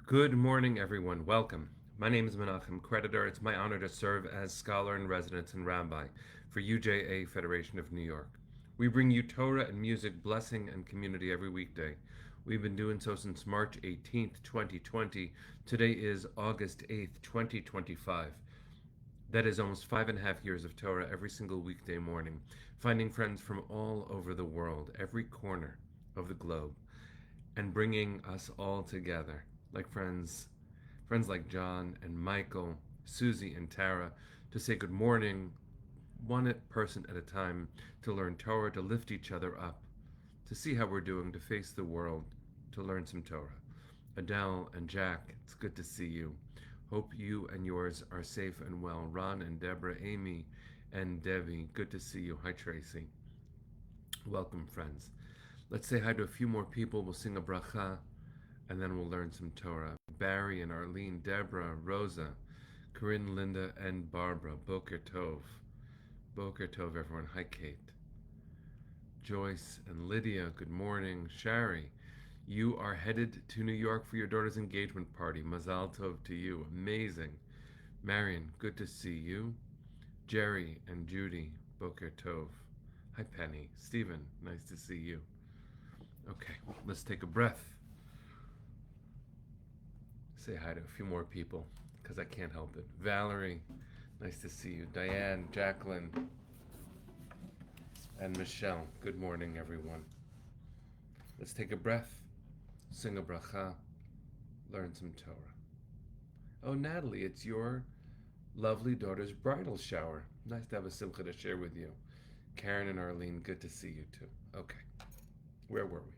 Good morning, everyone. Welcome. My name is Menachem Creditor. It's my honor to serve as scholar in residence and rabbi for UJA Federation of New York. We bring you Torah and music, blessing, and community every weekday. We've been doing so since March 18th, 2020. Today is August 8th, 2025. That is almost 5.5 years of Torah every single weekday morning, finding friends from all over the world, every corner of the globe, and bringing us all together, like friends like John and Michael, Susie and Tara, to say good morning, one person at a time, to learn Torah, to lift each other up, to see how we're doing, to face the world, to learn some Torah. Adele and Jack, it's good to see you. Hope you and yours are safe and well. Ron and Deborah, Amy and Debbie, good to see you. Hi, Tracy. Welcome, friends. Let's say hi to a few more people. We'll sing a bracha, and then we'll learn some Torah. Barry and Arlene, Deborah, Rosa, Corinne, Linda, and Barbara. Boker Tov. Boker Tov, everyone. Hi, Kate. Joyce and Lydia, good morning. Shari, you are headed to New York for your daughter's engagement party. Mazal Tov to you. Amazing. Marion, good to see you. Jerry and Judy, Boker Tov. Hi, Penny. Stephen, nice to see you. Okay, let's take a breath. Say hi to a few more people because I can't help it. Valerie, nice to see you. Diane, Jacqueline, and Michelle, good morning, everyone. Let's take a breath, sing a bracha, learn some Torah. Oh, Natalie, it's your lovely daughter's bridal shower. Nice to have a simcha to share with you. Karen and Arlene, good to see you too. Okay, where were we?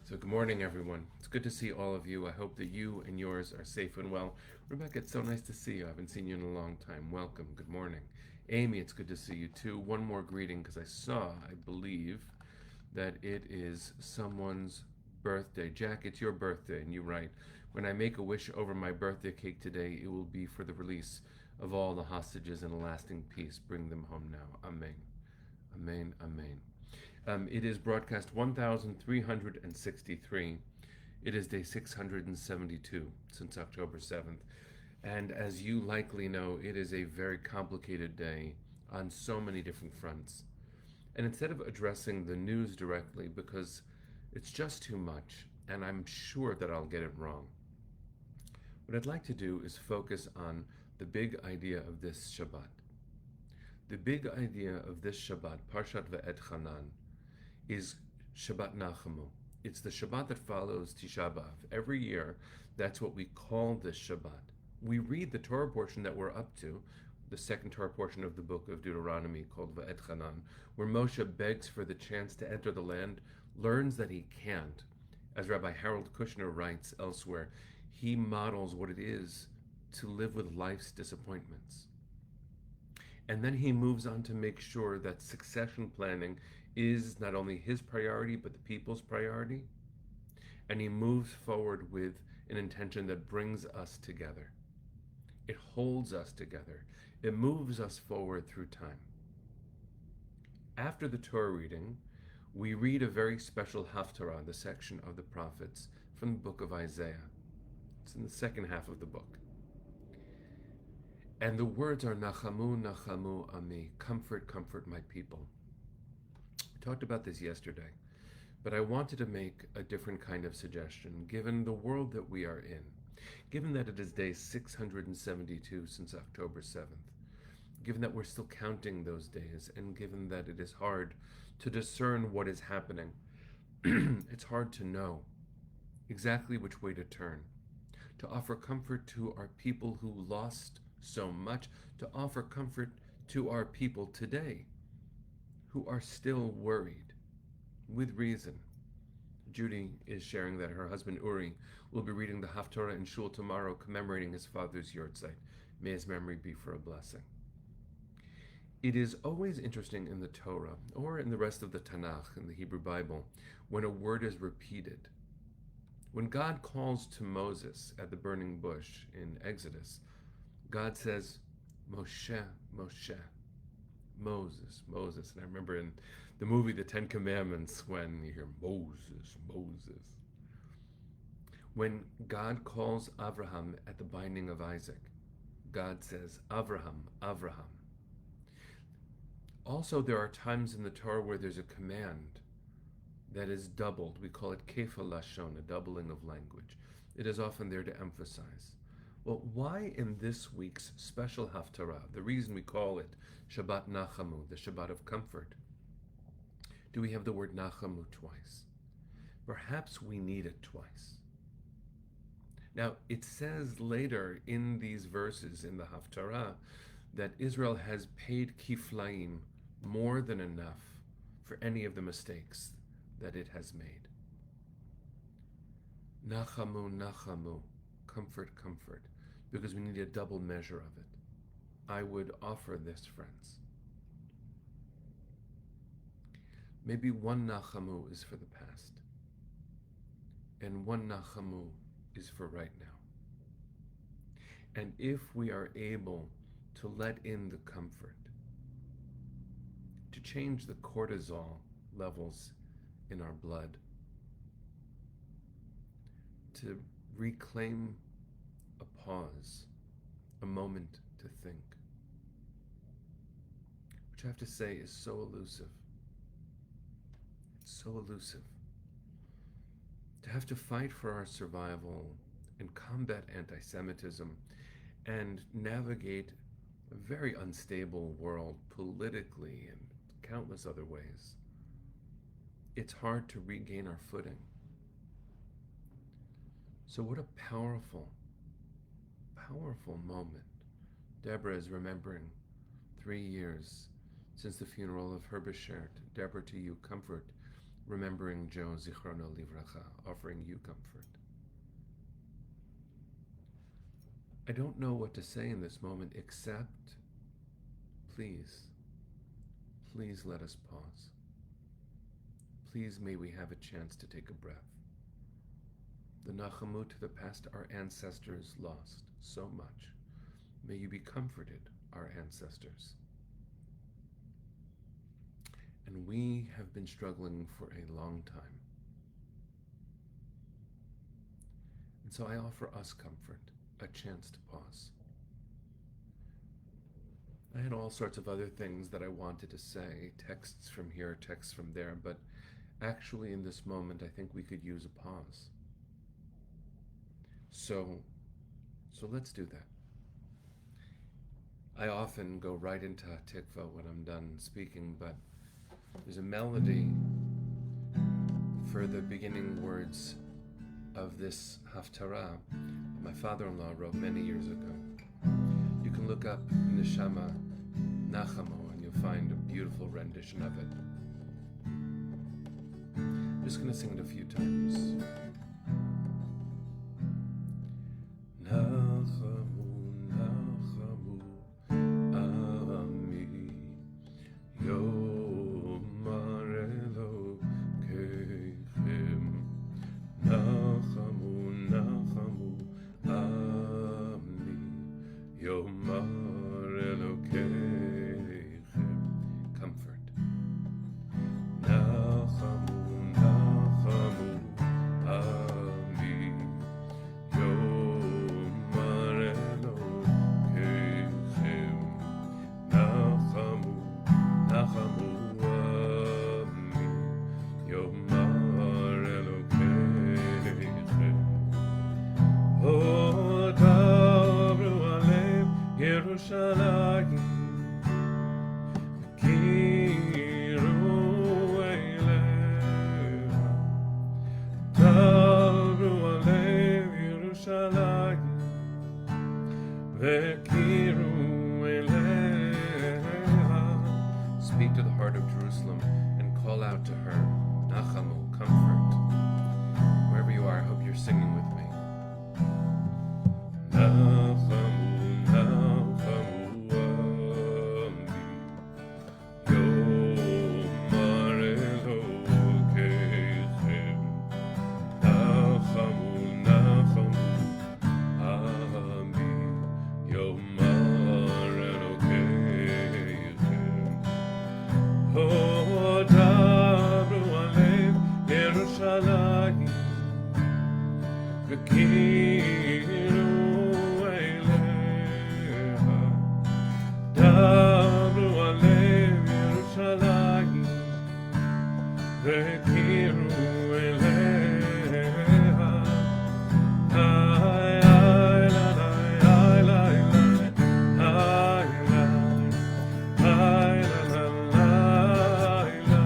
So, good morning, everyone. It's good to see all of you. I hope that you and yours are safe and well. Rebecca, it's so nice to see you. I haven't seen you in a long time. Welcome. Good morning. Amy, it's good to see you too. One more greeting because I believe, that it is someone's birthday. Jack, it's your birthday, and you write, when I make a wish over my birthday cake today, it will be for the release of all the hostages in a lasting peace. Bring them home now. Amen. Amen. Amen. It is broadcast 1363. It is day 672 since October 7th. And as you likely know, it is a very complicated day on so many different fronts. And instead of addressing the news directly, because it's just too much, and I'm sure that I'll get it wrong, what I'd like to do is focus on the big idea of this Shabbat. The big idea of this Shabbat, Parshat Ve'et Chanan, is Shabbat Nachamu. It's the Shabbat that follows Tisha B'Av. Every year, that's what we call this Shabbat. We read the Torah portion that we're up to, the second Torah portion of the book of Deuteronomy called Ve'et Chanan, where Moshe begs for the chance to enter the land, learns that he can't, As Rabbi Harold Kushner writes elsewhere, he models what it is to live with life's disappointments. And then he moves on to make sure that succession planning is not only his priority, but the people's priority. And he moves forward with an intention that brings us together. It holds us together. It moves us forward through time. After the Torah reading, we read a very special Haftarah, the section of the prophets from the book of Isaiah. It's in the second half of the book. And the words are Nachamu, Nachamu, Ami, comfort, comfort my people. I talked about this yesterday, but I wanted to make a different kind of suggestion, given the world that we are in, given that it is day 672 since October 7th, given that we're still counting those days, and given that it is hard to discern what is happening. It's hard to know exactly which way to turn, to offer comfort to our people who lost so much, to offer comfort to our people today who are still worried, with reason. Judy is sharing that her husband Uri will be reading the Haftarah in Shul tomorrow, commemorating his father's yahrzeit. May his memory be for a blessing. It is always interesting in the Torah, or in the rest of the Tanakh, in the Hebrew Bible, when a word is repeated. When God calls to Moses at the burning bush in Exodus, God says, Moshe, Moshe, Moses, Moses. And I remember in the movie The Ten Commandments when you hear Moses, Moses. When God calls Abraham at the binding of Isaac, God says, Abraham, Abraham. Also, there are times in the Torah where there's a command that is doubled. We call it kefa lashon, a doubling of language. It is often there to emphasize. Well, why in this week's special Haftarah, the reason we call it Shabbat Nachamu, the Shabbat of Comfort, do we have the word Nachamu twice? Perhaps we need it twice. Now, it says later in these verses in the Haftarah that Israel has paid kiflaim, more than enough, for any of the mistakes that it has made. Nachamu, Nachamu, comfort, comfort, because we need a double measure of it. I would offer this, friends. Maybe one Nachamu is for the past, and one Nachamu is for right now. And if we are able to let in the comfort, to change the cortisol levels in our blood, to reclaim a pause, a moment to think, which I have to say is so elusive. It's so elusive. To have to fight for our survival and combat anti-Semitism and navigate a very unstable world politically and countless other ways. It's hard to regain our footing. So what a powerful, powerful moment. Deborah is remembering 3 years since the funeral of her Beshert. Deborah, to you, comfort, remembering Joe Zichrono Livracha, offering you comfort. I don't know what to say in this moment except, please, please let us pause. Please may we have a chance to take a breath. The Nachamu to the past our ancestors lost so much. May you be comforted, our ancestors. And we have been struggling for a long time. And so I offer us comfort, a chance to pause. I had all sorts of other things that I wanted to say, texts from here, texts from there, but actually in this moment I think we could use a pause. So let's do that. I often go right into Tikva when I'm done speaking, but there's a melody for the beginning words of this Haftarah my father-in-law wrote many years ago. You can look up Neshama Nachamu and you'll find a beautiful rendition of it. I'm just going to sing it a few times. Yerushalayim Kiru Eilecha Taru Alev Yerushalayim Vekiru Eilecha. Speak to the heart of Jerusalem and call out to her, Nachamu, comfort. Wherever you are, I hope you're singing with me. Nachamu, Nachamu, Yomar Elokeichem. Nachamu, Nachamu, Ami, Yomar Elokeichem. Oh, Dabru Alev Yerushalayim Vekiru Eilecha Dabru Alev Yerushalayim Vekiru Eilecha. Ay, ay, la, la, ay, la, la, ay, la, ay, la, la, la, ay, la, la, ay, la,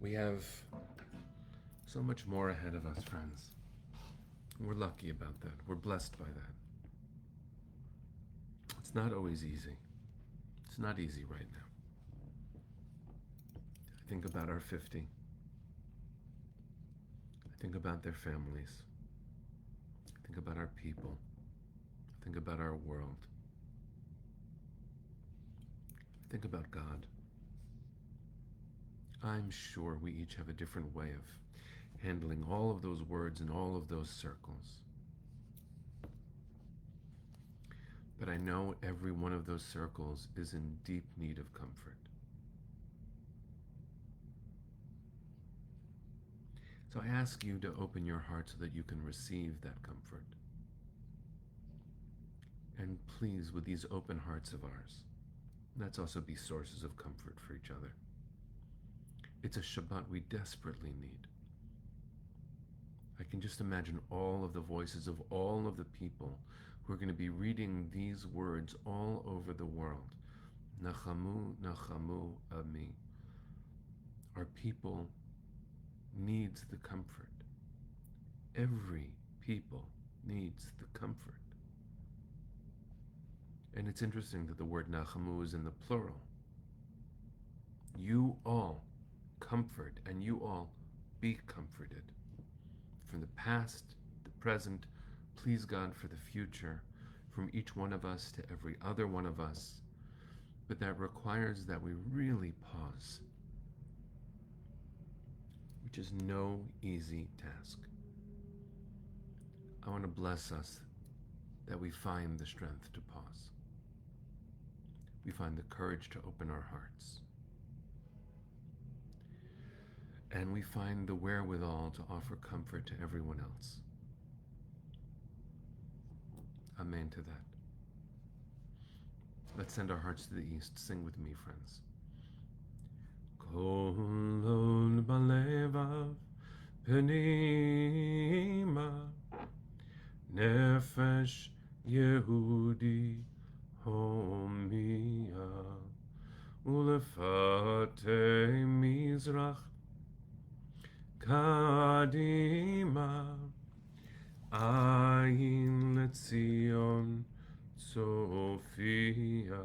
We have so much more ahead of us, friends. We're lucky about that. We're blessed by that. It's not always easy. It's not easy right now. I think about our 50. I think about their families. I think about our people. I think about our world. I think about God. I'm sure we each have a different way of handling all of those words and all of those circles. But I know every one of those circles is in deep need of comfort. So I ask you to open your heart so that you can receive that comfort. And please, with these open hearts of ours, let's also be sources of comfort for each other. It's a Shabbat we desperately need. I can just imagine all of the voices of all of the people who are going to be reading these words all over the world. Nachamu, Nachamu, Ami. Our people needs the comfort. Every people needs the comfort. And it's interesting that the word Nachamu is in the plural. You all comfort, and you all be comforted. From the past, the present, please God for the future, from each one of us to every other one of us. But that requires that we really pause, which is no easy task. I want to bless us that we find the strength to pause. We find the courage to open our hearts. And we find the wherewithal to offer comfort to everyone else. Amen to that. Let's send our hearts to the east. Sing with me, friends. Kol od balevav penima nefesh Yehudi homia ulefate mizrach Kadima עין לציון צופיה,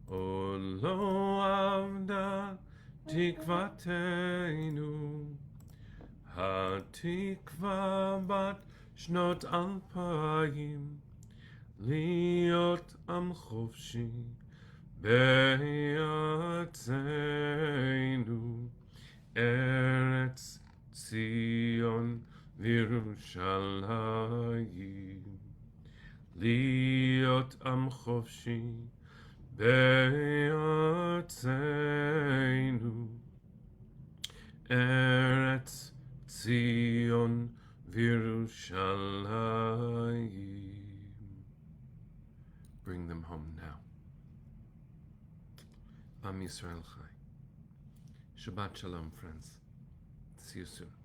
עוד לא אבדה תקוותנו, התקווה בת שנות 2000, להיות עם חופשי בארצנו, ארץ ציון וירושלים. להיות עם חופשי בארצנו, ארץ ציון וירושלים. Bring them home now. Am Yisrael Chai. Shabbat Shalom, friends. See you soon.